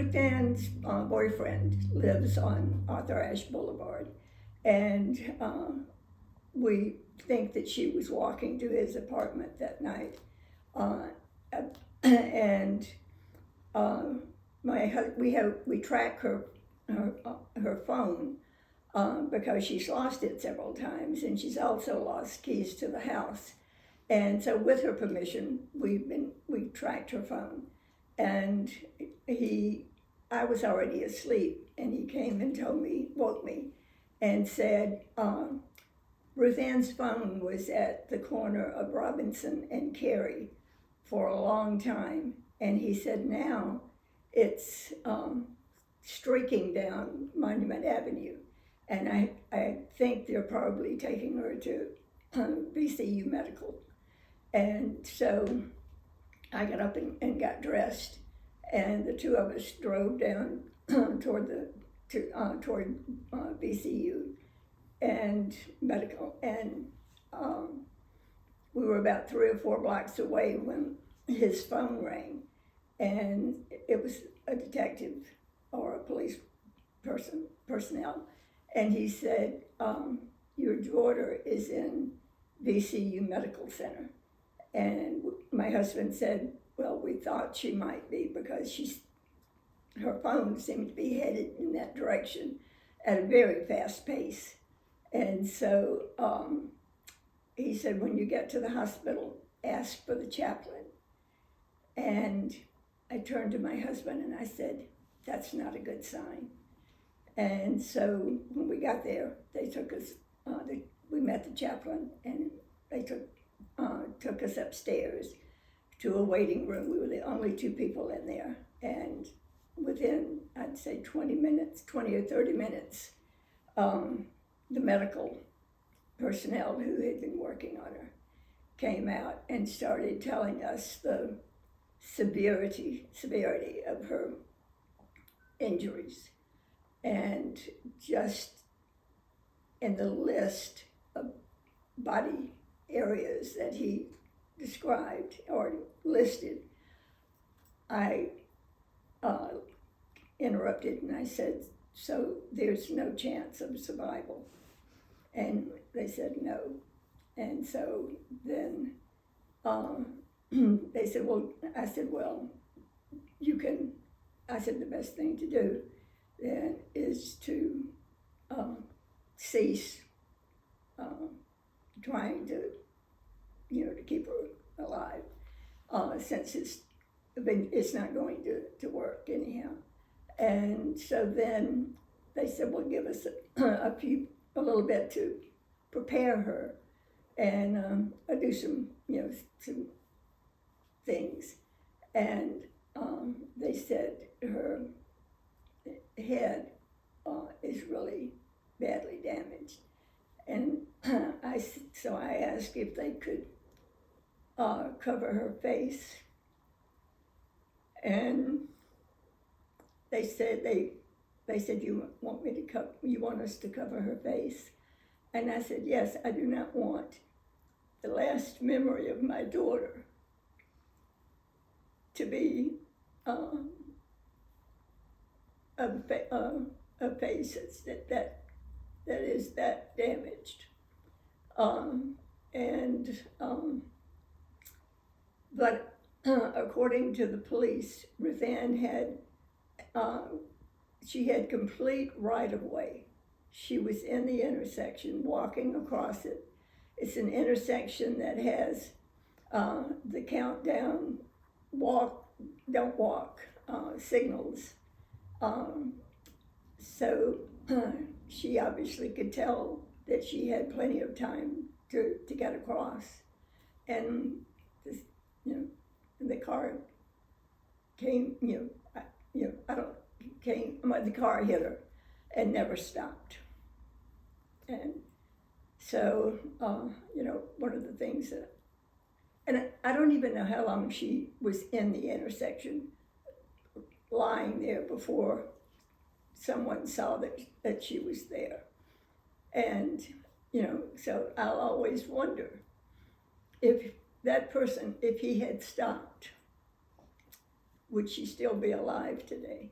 Ruthanne's boyfriend lives on Arthur Ashe Boulevard, and we think that she was walking to his apartment that night, uh, and we track her phone because she's lost it several times, and she's also lost keys to the house. And so, with her permission, we tracked her phone, and I was already asleep, and he came and woke me, and said, Ruthanne's phone was at the corner of Robinson and Carey for a long time, and he said now it's streaking down Monument Avenue, and I think they're probably taking her to VCU Medical. And so I got up and got dressed, and the two of us drove down toward VCU and Medical, and we were about 3 or 4 blocks away when his phone rang, and it was a detective or a police personnel, and he said, your daughter is in VCU Medical Center. And my husband said, well, we thought she might be because her phone seemed to be headed in that direction at a very fast pace. And so he said, when you get to the hospital, ask for the chaplain. And I turned to my husband and I said, that's not a good sign. And so when we got there, they took us, we met the chaplain, and they took us upstairs to a waiting room. We were the only 2 people in there. And within, I'd say 20 or 30 minutes, the medical personnel who had been working on her came out and started telling us the severity of her injuries. And just in the list of body areas that he described or listed, I interrupted and I said, so there's no chance of survival? And they said no. And so then they said, well, I said, well, I said the best thing to do then is to cease trying to keep her alive, since it's not going to work anyhow. And so then they said, well, give us a little bit to prepare her, and I do some things. And they said her head is really badly damaged. And so I asked if they could cover her face, and they said you want us to cover her face? And I said, yes, I do not want the last memory of my daughter to be a face that is that damaged. But according to the police, Ruthanne had complete right-of-way. She was in the intersection, walking across it. It's an intersection that has the countdown, walk, don't walk signals. So she obviously could tell that she had plenty of time to get across. And the car came, the car hit her and never stopped. And so, one of the things and I don't even know how long she was in the intersection, lying there before someone saw that she was there. And, so I'll always wonder if that person, if he had stopped, would she still be alive today?